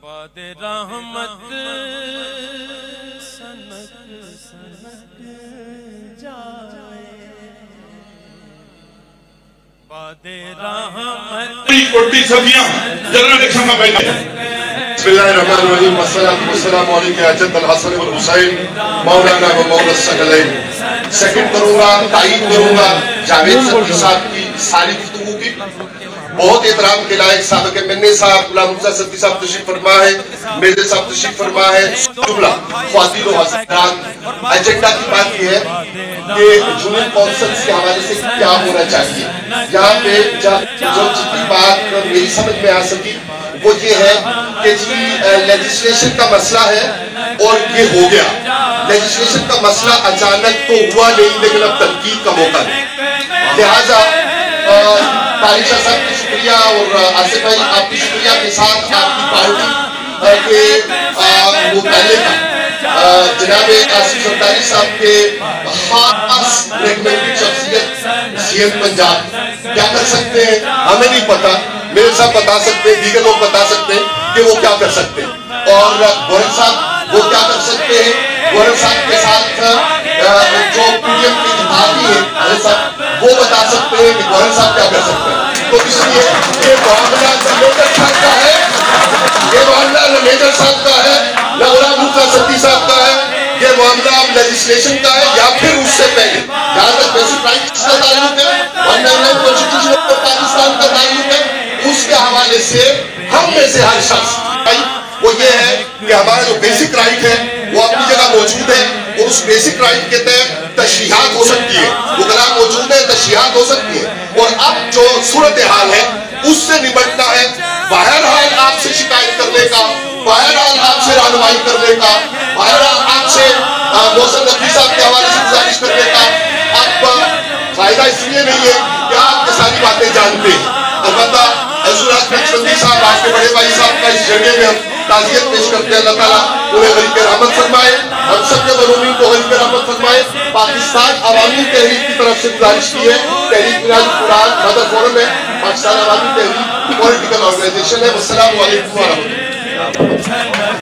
باد رحمت sink sink جائے باد رحمت پڑتی سبیاں جنرل الیکشن میں بیٹھے بسم اللہ الرحمن الرحیم والسلام علیکم حضرت الحسن والحسین مولانا و مولا الثقلین سیکنڈ کروں گا تائید کروں گا جاوید صدیقی صاحب کی ساری گفتگو کی بہت احترام کے لائق سابق منی صاحب غلام مرزا صدیقی صاحب تشریف فرما ہے میرے صاحب تشریف فرما ہے جملہ خواتین و حضرات ایجنڈا کی بات یہ ہے کہ جونین کونسلز کے حوالے سے کیا ہونا چاہیے یہاں پہ جو جتنی بات میری سمجھ میں آ سکی وہ یہ ہے کہ جی لیجسلیشن کا مسئلہ ہے اور یہ ہو گیا لیجسلیشن کا مسئلہ اچانک تو ہوا نہیں لیکن اب تنقید کا موقع نہیں لہٰذا طارق شاہ صاحب کی شکریہ اور آصف بھائی آپ کی شکریہ کے ساتھ آپ کی پارٹی کے متعلق جناب آصف زرداری صاحب کے خاص ریکمنڈڈ شخصیت سی ایم پنجاب کیا کر سکتے ہیں ہمیں نہیں پتا میرے صاحب بتا سکتے ہیں دیگر لوگ بتا سکتے ہیں کہ وہ کیا کر سکتے ہیں اور گورن صاحب وہ کیا کر سکتے ہیں گورن صاحب کے ساتھ جو پی ڈی ایم کی اتحادی ہے حضرت صاحب وہ بتا سکتے ہیں کہ گورن صاحب کیا کر سکتے ہیں تو اس لیے یہ معاملہ میجر صاحب کا ہے یہ معاملہ میجر صاحب کا ہے نہ غلام مرزا صدیقی صاحب کا ہے یہ معاملہ لیجسلیشن کا ہے یا پھر اس سے پہلے جہاں تک بیسک رائٹس کا تعلق ہے 199 کانسٹیٹیوشن آف پاکستان کا تعلق ہے اس کے حوالے سے ہم میں سے ہر شخص وہ یہ ہے کہ ہمارا جو بیسک رائٹ ہے وہ اپنی جگہ موجود ہے اور اس بیسک رائٹ کے تحت تشریحات ہو سکتی ہے وہ کلام موجود ہے تشریحات ہو سکتی ہے اور اب جو صورتحال ہے اس سے نمٹنا ہے بہرحال آپ سے شکایت کرنے کا بہرحال آپ سے رہنمائی کرنے کا بہرحال آپ سے محسن نقوی صاحب کے حوالے سے گزارش کرنے کا اب فائدہ اس لیے نہیں ہے کہ آپ یہ ساری باتیں جانتے ہیں البتہ حضور نقشبندی صاحب آپ کے بڑے بھائی صاحب کا اس جگہ میں ہم تعزیت پیش کرتے ہیں اللہ تعالیٰ انہیں غریب رحمت فرمائے ہم سب کے مظلومین کو غریب رحمت فرمائے پاکستان عوامی تحریک کی طرف سے گزارش کی ہے تحریک منہاج القرآن مدر فورم ہے پاکستان عوامی تحریک پولیٹیکل آرگنائزیشن ہے والسلام علیکم ورحمۃ اللہ